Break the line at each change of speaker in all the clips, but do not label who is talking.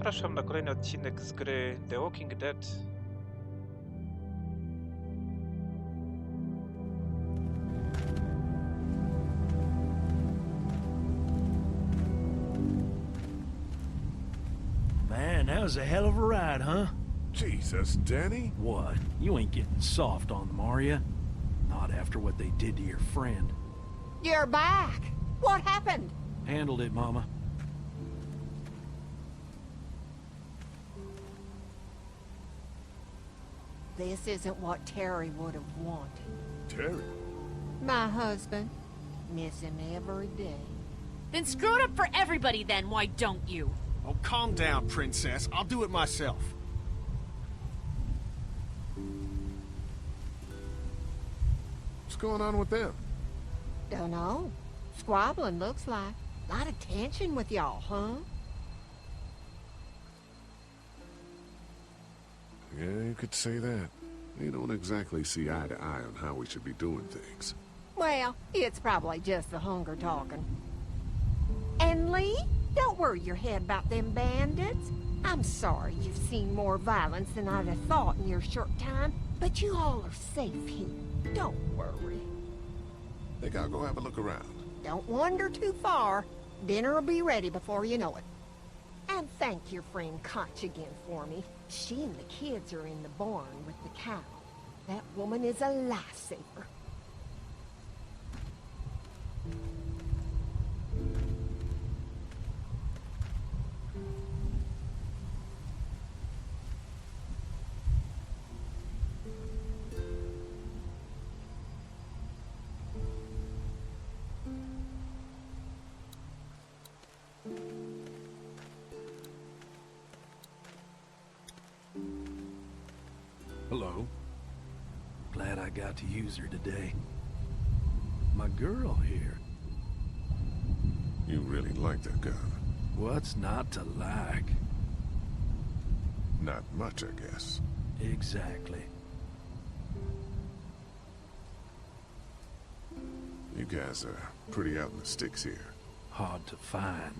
Zapraszam na kolejny odcinek z gry The Walking Dead.
Man, that was a hell of a ride, huh?
Jesus, Danny?
What? You ain't getting soft on them, are ya? Not after what they did to your friend.
You're back! What happened?
Handled it, Mama.
This isn't what Terry would have wanted.
Terry?
My husband. Miss him every day.
Then screw it up for everybody then, why don't you?
Oh, calm down, Princess. I'll do it myself.
What's going on with them?
Dunno. Squabbling, looks like. Lot of tension with y'all, huh?
Yeah, you could say that. They don't exactly see eye to eye on how we should be doing things.
Well, it's probably just the hunger talking. And Lee, don't worry your head about them bandits. I'm sorry you've seen more violence than I'd have thought in your short time, but you all are safe here. Don't worry.
Think I'll go have a look around.
Don't wander too far. Dinner'll be ready before you know it. And thank your friend Koch again for me. She and the kids are in the barn with the cow. That woman is a lifesaver.
Hello. Glad I got to use her today. My girl here.
You really like that gun.
What's not to like?
Not much, I guess.
Exactly.
You guys are pretty out in the sticks here.
Hard to find.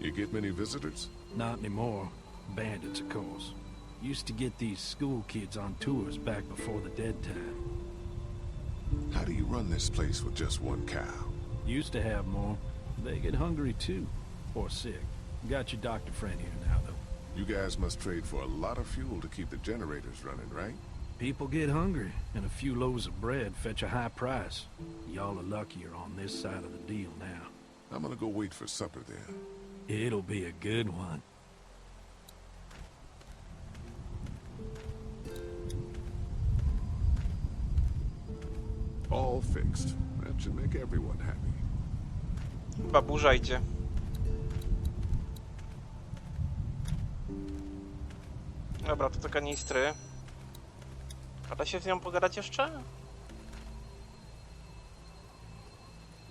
You get many visitors?
Not anymore. Bandits, of course. Used to get these school kids on tours back before the dead time.
How do you run this place with just one cow?
Used to have more. They get hungry too. Or sick. Got your doctor friend here now, though.
You guys must trade for a lot of fuel to keep the generators running, right?
People get hungry, and a few loaves of bread fetch a high price. Y'all are luckier on this side of the deal now.
I'm gonna go wait for supper then.
It'll be a good one.
All fixed. That should make everyone happy.
Chyba burza idzie. Dobra, to te kanistry. A da się z nią pogadać jeszcze?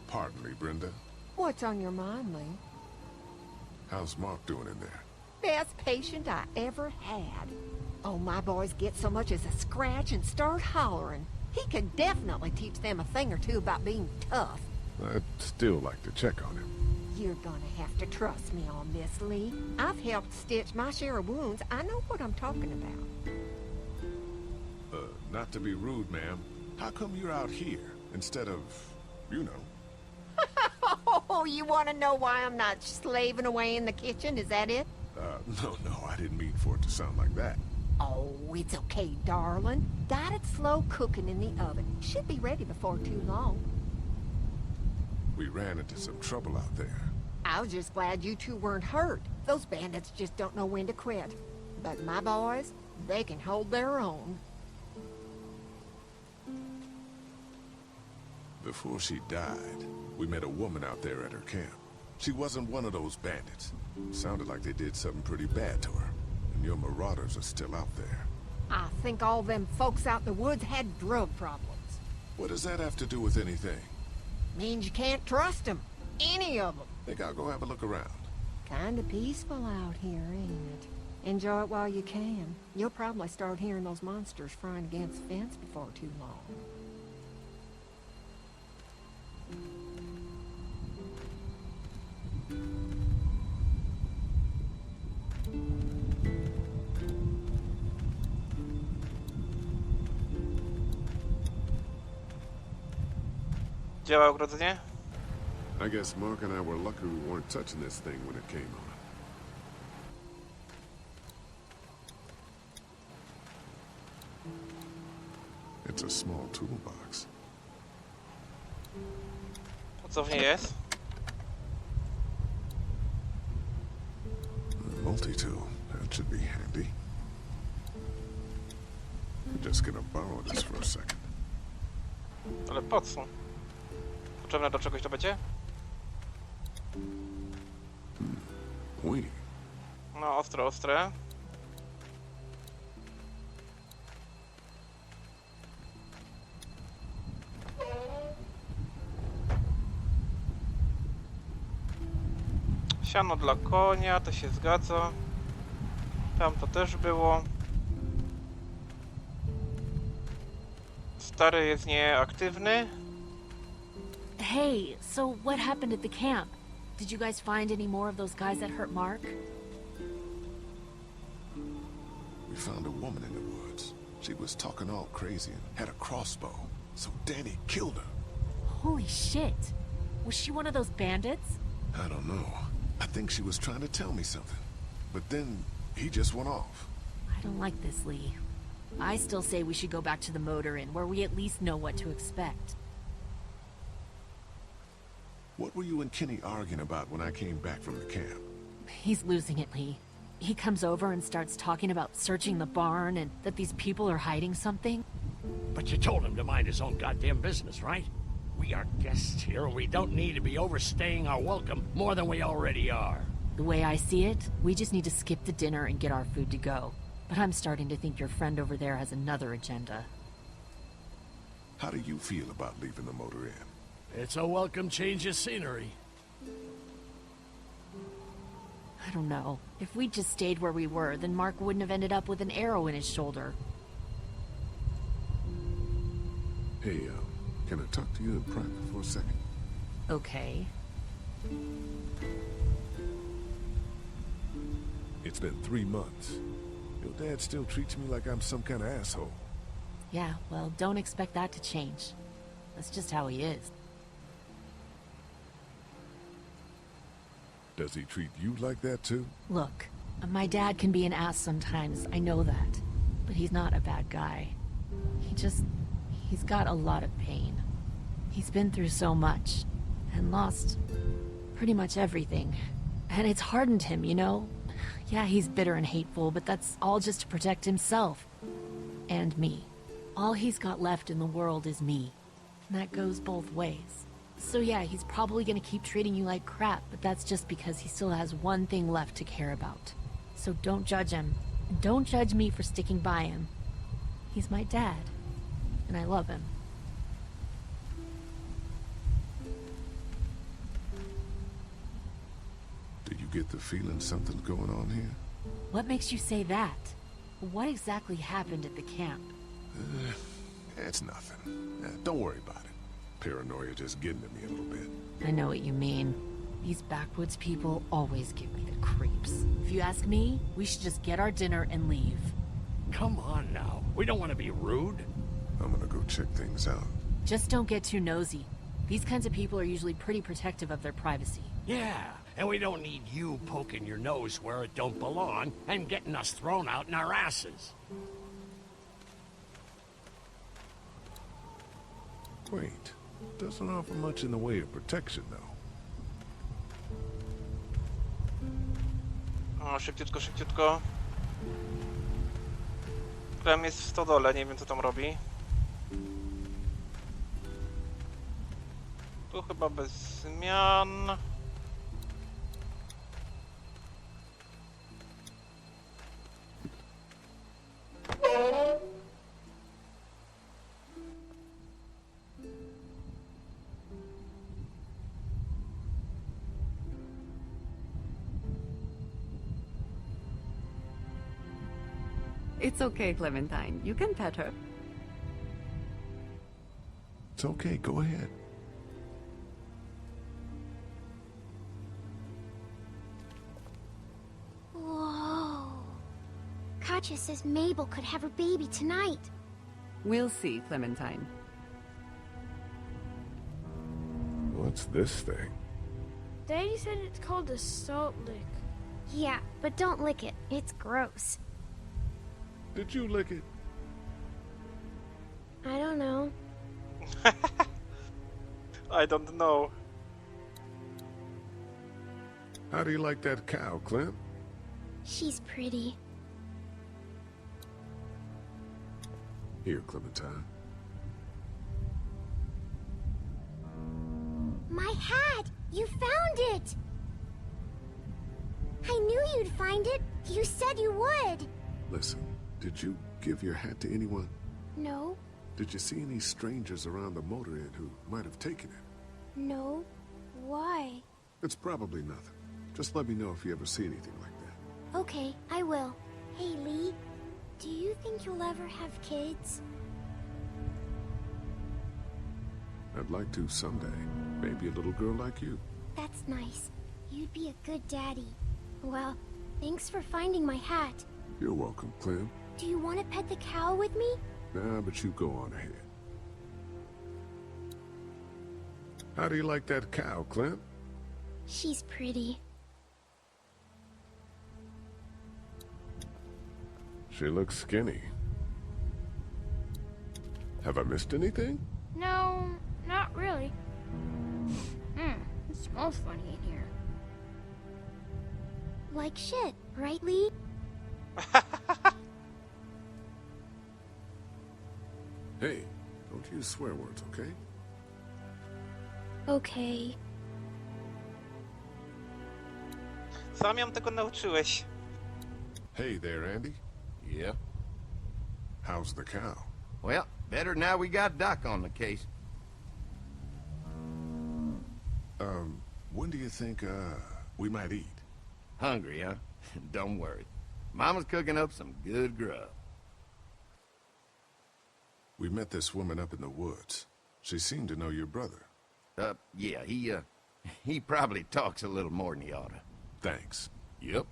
Pardon me, Brenda.
What's on your mind, Lee?
How's Mark doing in there?
Best patient I ever had. Oh, my boys get so much as a scratch and start hollering. He could definitely teach them a thing or two about being tough.
I'd still like to check on him.
You're gonna have to trust me on this, Lee. I've helped stitch my share of wounds. I know what I'm talking about.
Not to be rude, ma'am. How come you're out here instead of, you know?
Oh, you want to know why I'm not slaving away in the kitchen? Is that it?
No, I didn't mean for it to sound like that.
Oh, it's okay, darling. Got it slow cooking in the oven. Should be ready before too long.
We ran into some trouble out there.
I was just glad you two weren't hurt. Those bandits just don't know when to quit. But my boys, they can hold their own.
Before she died, we met a woman out there at her camp. She wasn't one of those bandits. Sounded like they did something pretty bad to her. And your marauders are still out there.
I think all them folks out in the woods had drug problems.
What does that have to do with anything?
Means you can't trust them. Any of them.
Think I'll go have a look around.
Kinda peaceful out here, ain't it? Enjoy it while you can. You'll probably start hearing those monsters frying against the fence before too long.
Działa ogrodzenie?
I guess Mark and I were lucky we weren't touching this thing when it came on. It's a small toolbox.
Co w niej jest?
A multi-tool. That should be handy. I'm just gonna borrow this for a second.
Ale po co? Potrzebne do czegoś to będzie?
Oui.
No, ostre, ostre. Siano dla konia, to się zgadza. Tam to też było. Stary jest nieaktywny.
Hey, so what happened at the camp? Did you guys find any more of those guys that hurt Mark?
We found a woman in the woods. She was talking all crazy and had a crossbow. So Danny killed her.
Holy shit. Was she one of those bandits?
I don't know. I think she was trying to tell me something. But then he just went off.
I don't like this, Lee. I still say we should go back to the motor inn, where we at least know what to expect.
What were you and Kenny arguing about when I came back from the camp?
He's losing it, Lee. He comes over and starts talking about searching the barn and that these people are hiding something.
But you told him to mind his own goddamn business, right? We are guests here, and we don't need to be overstaying our welcome more than we already are.
The way I see it, we just need to skip the dinner and get our food to go. But I'm starting to think your friend over there has another agenda.
How do you feel about leaving the motor inn?
It's a welcome change of scenery.
I don't know. If we'd just stayed where we were, then Mark wouldn't have ended up with an arrow in his shoulder.
Hey, can I talk to you in private for a second?
Okay.
It's been 3 months. Your dad still treats me like I'm some kind of asshole.
Yeah, well, don't expect that to change. That's just how he is.
Does he treat you like that too?
Look, my dad can be an ass sometimes, I know that. But he's not a bad guy. He's got a lot of pain. He's been through so much, and lost pretty much everything. And it's hardened him, you know? Yeah, he's bitter and hateful, but that's all just to protect himself. And me. All he's got left in the world is me. And that goes both ways. So yeah, he's probably gonna keep treating you like crap, but that's just because he still has one thing left to care about. So don't judge him. And don't judge me for sticking by him. He's my dad. And I love him.
Do you get the feeling something's going on here?
What makes you say that? What exactly happened at the camp?
It's nothing. Don't worry about it. Paranoia just getting to me a little bit.
I know what you mean. These backwoods people always give me the creeps. If you ask me, we should just get our dinner and leave.
Come on now. We don't want to be rude.
I'm gonna go check things out.
Just don't get too nosy. These kinds of people are usually pretty protective of their privacy.
Yeah, and we don't need you poking your nose where it don't belong and getting us thrown out in our asses.
Wait, doesn't offer much in the way of protection, though.
O, szybciutko, szybciutko. Krem jest w stodole, nie wiem co tam robi. Tu chyba bez zmian.
It's okay, Clementine. You can pet her.
It's okay, go ahead.
Whoa. Katja says Mabel could have her baby tonight.
We'll see, Clementine.
What's this thing?
Daddy said it's called a salt lick.
Yeah, but don't lick it. It's gross.
Did you lick it?
I don't know.
I don't know.
How do you like that cow, Clem?
She's pretty.
Here, Clementine.
My hat! You found it! I knew you'd find it. You said you would.
Listen, did you give your hat to anyone?
No,
Did you see any strangers around the motor inn who might have taken it?
no. Why?
It's probably nothing. Just let me know if you ever see anything like that.
Okay, I will. Hey, Lee. Do you think you'll ever have kids?
I'd like to someday. Maybe a little girl like you.
That's nice. You'd be a good daddy. Well, thanks for finding my hat.
You're welcome, Clem.
Do you want to pet the cow with me?
Nah, but you go on ahead. How do you like that cow, Clem?
She's pretty.
She looks skinny. Have I missed anything?
No, not really. It smells funny in here.
Like shit, right, Lee?
Hey, don't use swear words, okay?
Okay.
Sam ją tego nauczyłeś.
Hey there, Andy.
Yeah.
How's the cow?
Well, better now we got Doc on the case.
When do you think, we might eat?
Hungry, huh? Don't worry. Mama's cooking up some good grub.
We met this woman up in the woods. She seemed to know your brother.
Yeah, he probably talks a little more than he oughta.
Thanks.
Yep.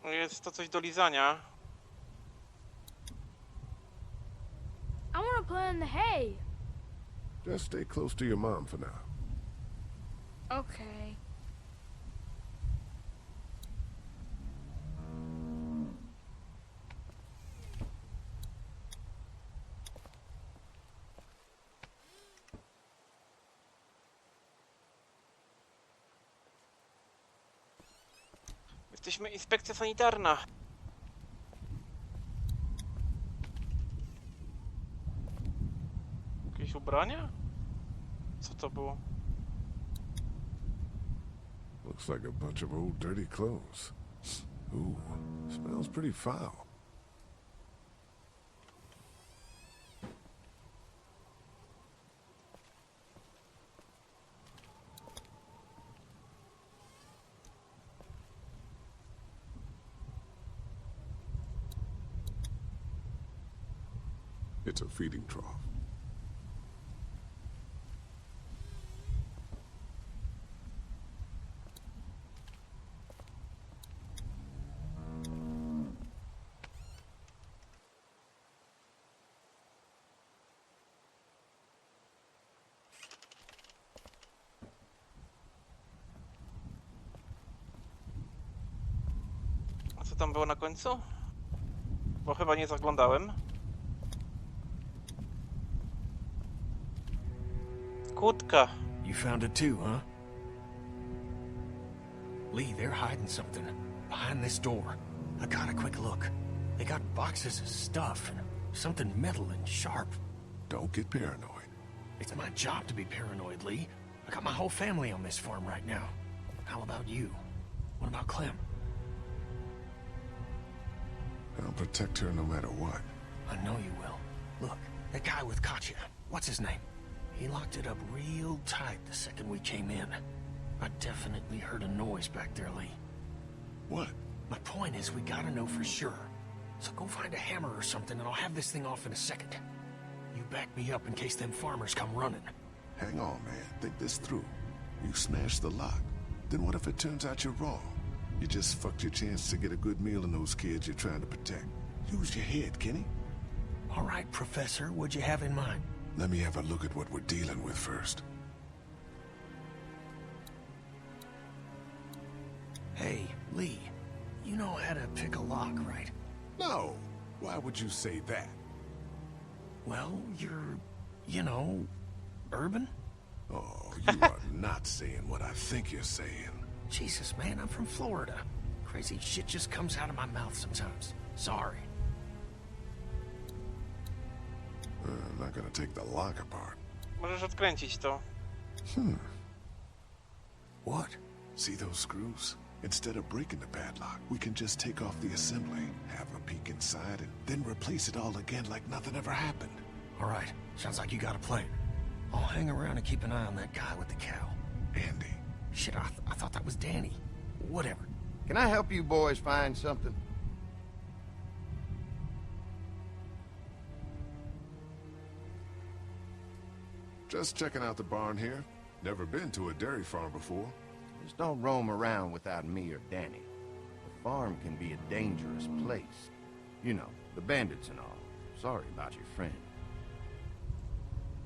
Jest to coś do lizania.
I want to play in the hay.
Just stay close to your mom for now.
Okay.
Jesteśmy inspekcja sanitarna. Jakieś ubrania? Co to było?
Looks like a bunch of old dirty clothes. Ooh, smells pretty foul. It's a feeding trough.
A co tam było na końcu? Bo chyba nie zaglądałem. Kłódka.
You found it too, huh? Lee, they're hiding something behind this door. I got a quick look. They got boxes of stuff and something metal and sharp.
Don't get paranoid.
It's my job to be paranoid, Lee. I got my whole family on this farm right now. How about you? What about Clem?
I'll protect her no matter what.
I know you will. Look, that guy with Katya, what's his name? He locked it up real tight the second we came in. I definitely heard a noise back there, Lee.
What?
My point is, we gotta know for sure. So go find a hammer or something, and I'll have this thing off in a second. You back me up in case them farmers come running.
Hang on, man. Think this through. You smashed the lock. Then what if it turns out you're wrong? You just fucked your chance to get a good meal in those kids you're trying to protect. Use your head, Kenny.
All right, Professor, what'd you have in mind?
Let me have a look at what we're dealing with first.
Hey, Lee, you know how to pick a lock, right?
No. Why would you say that?
Well, you're, you know, urban?
Oh, you are not saying what I think you're saying.
Jesus, man, I'm from Florida. Crazy shit just comes out of my mouth sometimes. Sorry.
I'm not gonna take the lock apart.
Możesz odkręcić to.
What?
See those screws? Instead of breaking the padlock, we can just take off the assembly, have a peek inside, and then replace it all again like nothing ever happened.
All right, sounds like you got a plan. I'll hang around and keep an eye on that guy with the cow.
Andy.
Shit, I thought that was Danny. Whatever.
Can I help you boys find something?
Just checking out the barn here. Never been to a dairy farm before.
Just don't roam around without me or Danny. The farm can be a dangerous place. You know, the bandits and all. Sorry about your friend.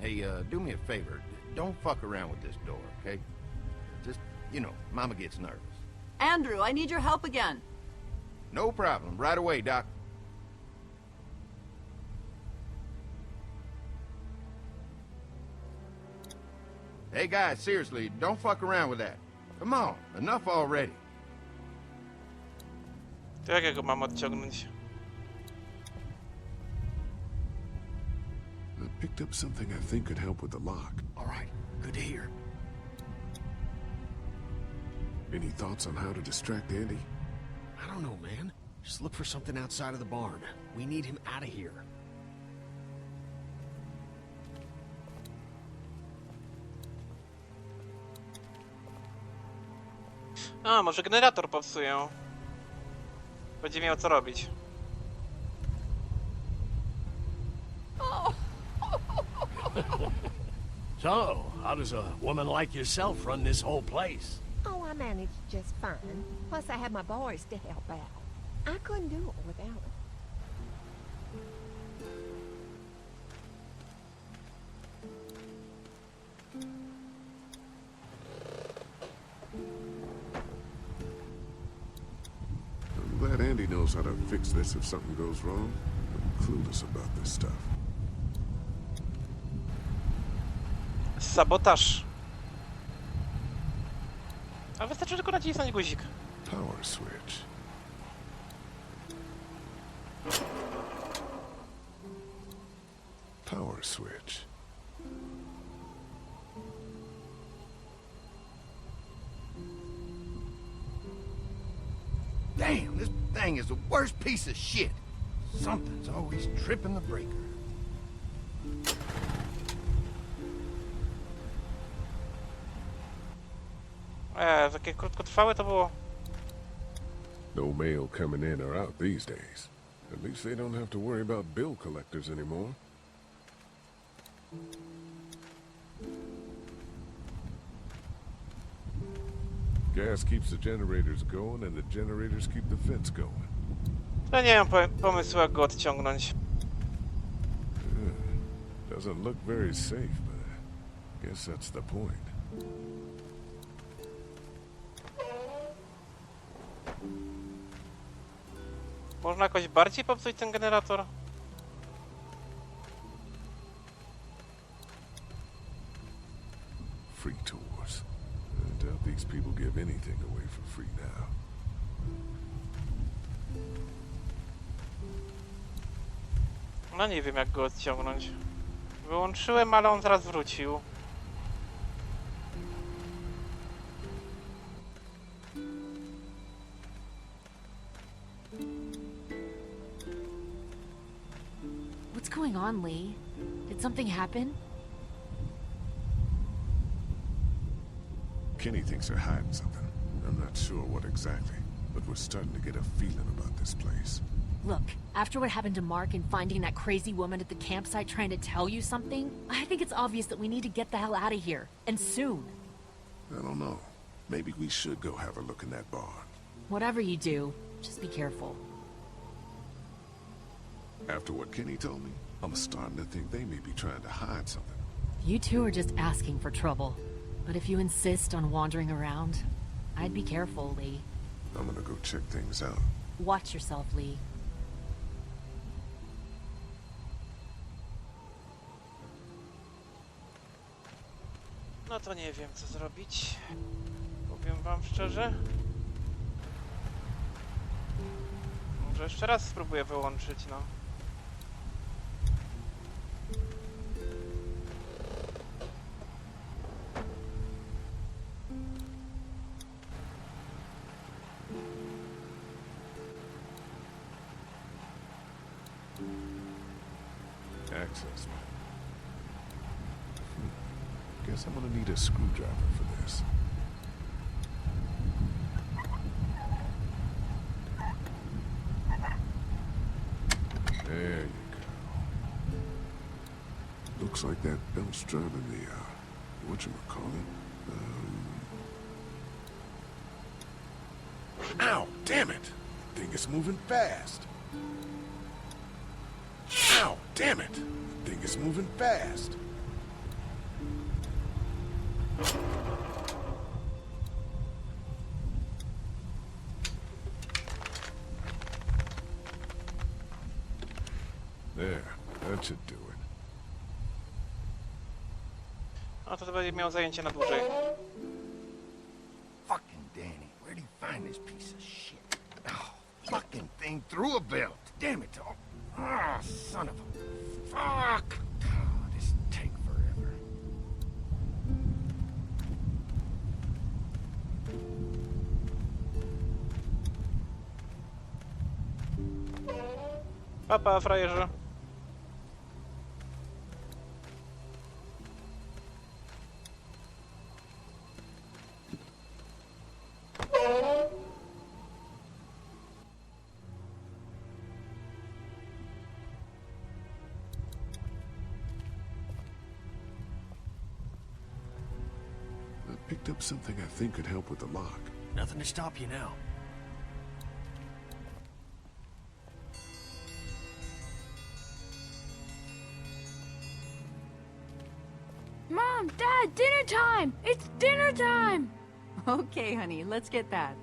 Hey, do me a favor. Don't fuck around with this door, okay? Just, you know, Mama gets nervous.
Andrew, I need your help again.
No problem. Right away, Doc. Hey, guys, seriously, don't fuck around with that. Come on, enough already.
To jak ja go mam odciągnąć?
I picked up something I think could help with the lock.
All right, good to hear.
Any thoughts on how to distract Andy?
I don't know, man. Just look for something outside of the barn. We need him out of here.
A, może generator popsują. Będzie miał co robić.
So, how does a woman like yourself run this whole place?
Oh, I managed just fine. Plus, I had my boys to help out. I couldn't do it without them.
I'm glad Andy knows how to fix this if something goes wrong. I'm clueless about this stuff.
Sabotaż. A wystarczy tylko nacisnąć guzik.
Power switch. Power switch.
Damn, this thing is the worst piece of shit. Something's always tripping the breaker.
Takie krótkotrwałe to było.
No mail coming in or out these days. At least they don't have to worry about bill collectors anymore. Gas keeps the generators going and the generators keep the fence going.
No nie mam pomysłu jak go odciągnąć.
Doesn't look very safe, but I guess that's the point.
Można jakoś bardziej popsuć ten generator?
Free tours. I doubt these people give anything away for free now.
No nie wiem jak go odciągnąć. Wyłączyłem, ale on zaraz wrócił.
What's going on, Lee? Did something happen?
Kenny thinks they're hiding something. I'm not sure what exactly, but we're starting to get a feeling about this place.
Look, after what happened to Mark and finding that crazy woman at the campsite trying to tell you something, I think it's obvious that we need to get the hell out of here. And soon.
I don't know. Maybe we should go have a look in that barn.
Whatever you do, just be careful.
After what Kenny told me, I'm starting to think they may be trying to hide something.
You two are just asking for trouble. But if you insist on wandering around, I'd be careful, Lee.
I'm gonna go check things out.
Watch yourself, Lee.
No to nie wiem, co zrobić. Powiem wam szczerze. Może jeszcze raz spróbuję wyłączyć, no.
Access. Guess I'm gonna need a screwdriver for this. There you go. Looks like that belt's driving the, whatchamacallit? Ow! Damn it! Thing is moving fast. Ow! Damn it! Thing is moving fast. There, that should do it.
No to będzie miał zajęcie na dłużej.
Fucking Danny, where do you find this piece of shit? Oh, fucking thing threw a belt. Damn it all. Oh, son of a... Fuck! Oh, this take forever.
Papa, frajerze.
I picked up something I think could help with the lock.
Nothing to stop you now.
Mom, Dad, dinner time! It's dinner time!
Okay, honey, let's get that.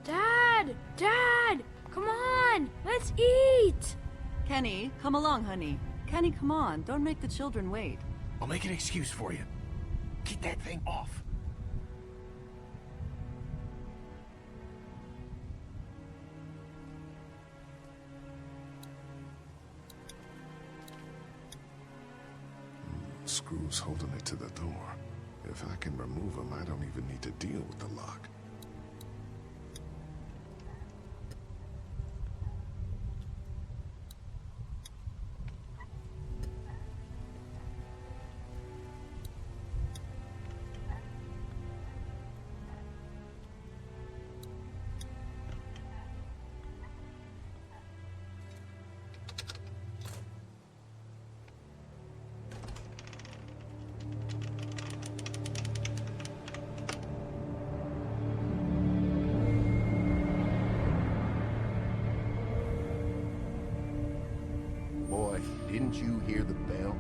Dad! Dad! Come on! Let's eat!
Kenny, come along, honey. Kenny, come on. Don't make the children wait.
I'll make an excuse for you. Get that thing off.
Screws holding it to the door. If I can remove them, I don't even need to deal with the lock.
Boy, didn't you hear the bell?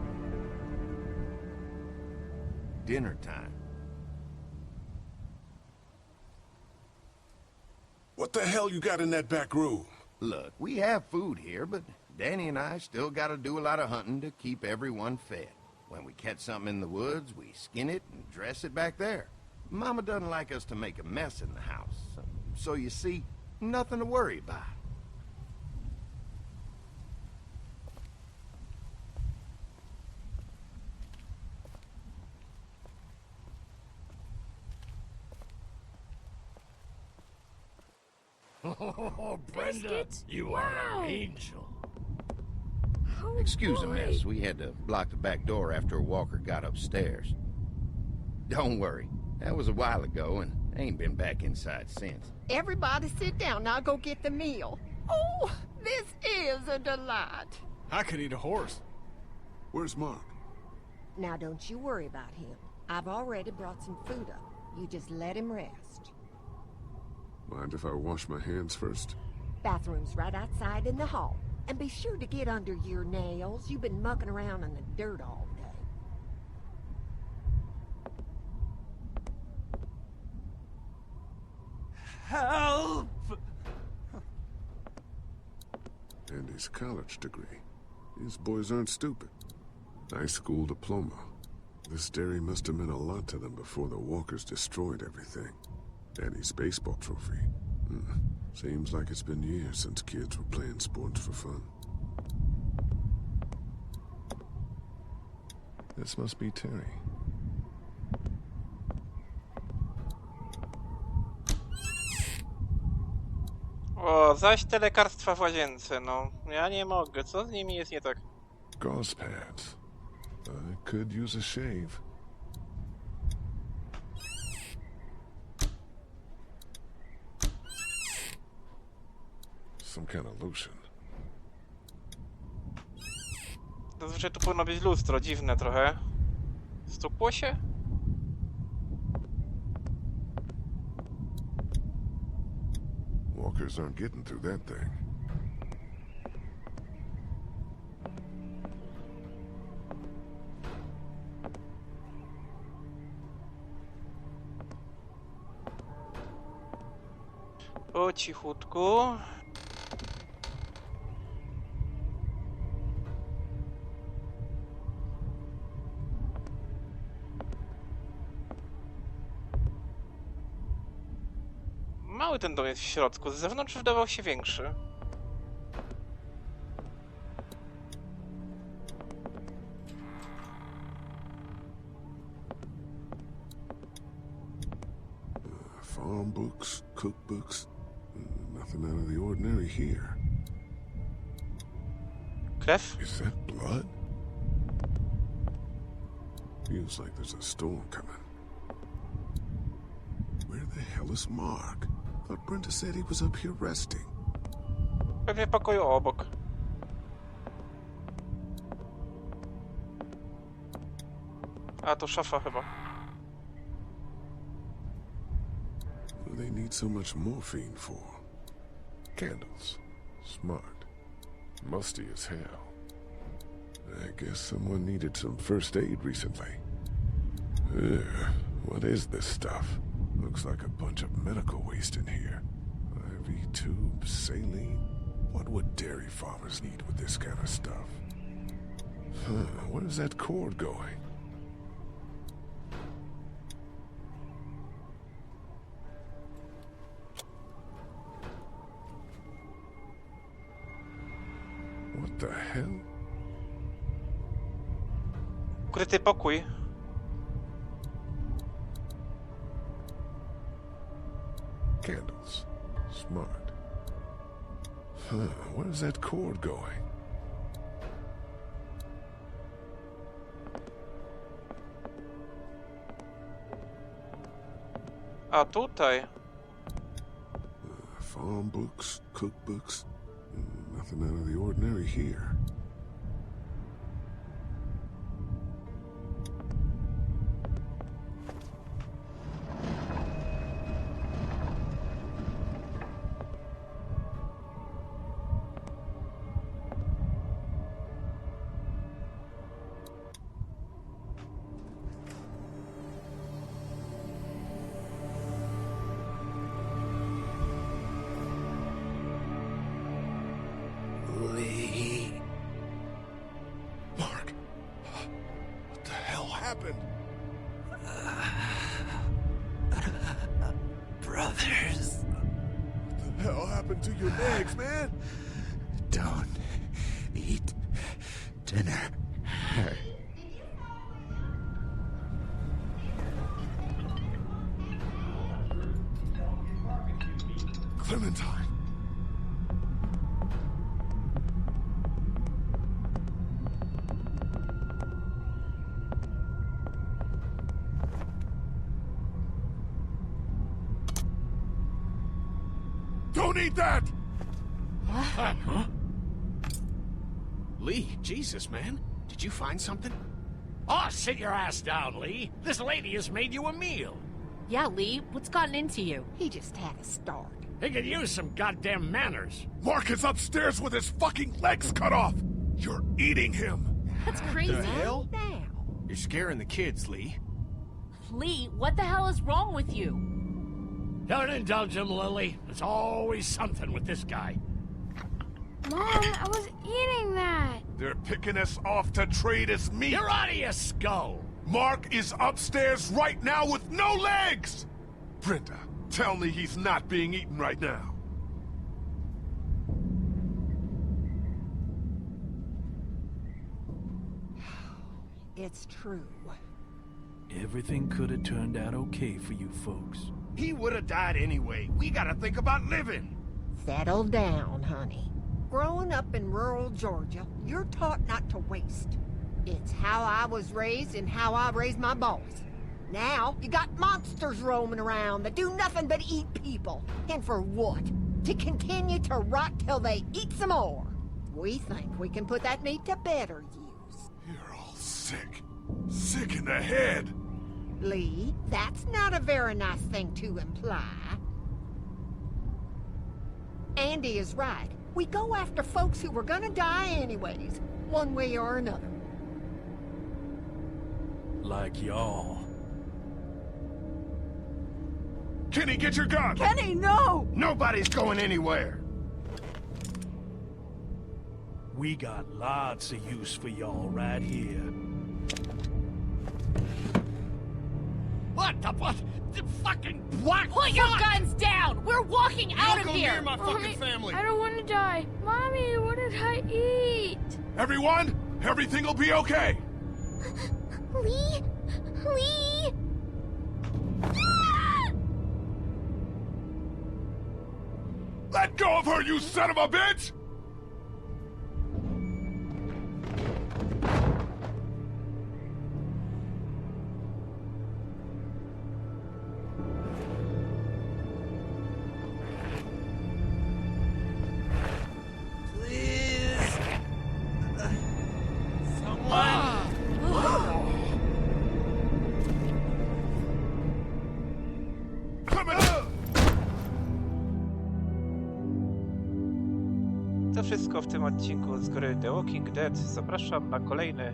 Dinner time.
What the hell you got in that back room?
Look, we have food here, but Danny and I still gotta do a lot of hunting to keep everyone fed. When we catch something in the woods, we skin it and dress it back there. Mama doesn't like us to make a mess in the house, so you see, nothing to worry about.
Oh, Brenda,
Biscuits?
you are
Wow.
an angel.
Oh,
Excuse
boy.
me, miss. We had to block the back door after Walker got upstairs. Don't worry. That was a while ago, and Ain't been back inside since.
Everybody sit down. I'll go get the meal. Oh, this is a delight.
I could eat a horse.
Where's Mark?
Now don't you worry about him. I've already brought some food up. You just let him rest.
Mind if I wash my hands first?
Bathroom's right outside in the hall. And be sure to get under your nails. You've been mucking around in the dirt all day.
Help!
And his college degree. These boys aren't stupid. High school diploma. This dairy must have meant a lot to them before the walkers destroyed everything. Daddy's baseball trophy. Seems like it's been years since kids were playing sports for fun. This must be Terry.
O, zaś te lekarstwa w łazience, no. Ja nie mogę, co z nimi jest nie tak?
Gauze pads. I could use a shave. Some kind of lotion.
Zazwyczaj tu powinno być lustro, dziwne trochę. Stukło się?
Walkers aren't getting through that thing.
Po cichutku. Mały ten dom jest w środku, z zewnątrz wydawał się większy.
Farm books, cookbooks, nothing out of the ordinary here.
Krew?
Is that blood? Feels like there's a storm coming. Where the hell is Mark? Thought Brenda said he was up here resting.
Pewnie w pokoju obok. A, to szafa chyba.
What do they need so much morphine for? Candles. Smart. Musty as hell. I guess someone needed some first aid recently. Ugh, what is this stuff? Looks like a bunch of medical waste in here. IV tubes, saline. What would dairy farmers need with this kind of stuff? Where's that cord going? What the hell?
Ukryty pokój.
Candles. Smart. Where's that cord going?
A, tutaj.
Farm books, cookbooks. Nothing out of the ordinary here. Mark, what the hell happened?
Brothers.
What the hell happened to your legs, man?
Don't eat dinner.
Clementine. Don't eat that!
Huh? Lee, Jesus, man. Did you find something?
Oh, sit your ass down, Lee. This lady has made you a meal.
Yeah, Lee, what's gotten into you?
He just had a start.
He could use some goddamn manners.
Mark is upstairs with his fucking legs cut off! You're eating him!
That's crazy.
The hell?
Now.
You're scaring the kids, Lee.
Lee, what the hell is wrong with you?
Don't indulge him, Lily. There's always something with this guy.
Mom, I was eating that.
They're picking us off to trade as meat!
You're out of your skull.
Mark is upstairs right now with no legs! Brenda, tell me he's not being eaten right now.
It's true.
Everything could have turned out okay for you folks.
He would have died anyway. We gotta think about living.
Settle down, honey. Growing up in rural Georgia, you're taught not to waste. It's how I was raised and how I raised my boys. Now, you got monsters roaming around that do nothing but eat people. And for what? To continue to rot till they eat some more. We think we can put that meat to better use.
You're all sick. Sick in the head.
Lee, that's not a very nice thing to imply. Andy is right. We go after folks who were gonna die anyways, one way or another.
Like y'all.
Kenny, get your gun!
Kenny, no!
Nobody's going anywhere.
We got lots of use for y'all right here.
What the what? The fucking what?
Put your guns down! We're walking out of
Don't go
here!
near my
Mommy,
fucking family.
I don't want to die. Mommy, what did I eat?
Everyone, everything will be okay!
Lee? Lee? Ah!
Let go of her, you son of a bitch!
Please. Someone.
Coming!
To wszystko w tym odcinku z gry The Walking Dead. Zapraszam na kolejny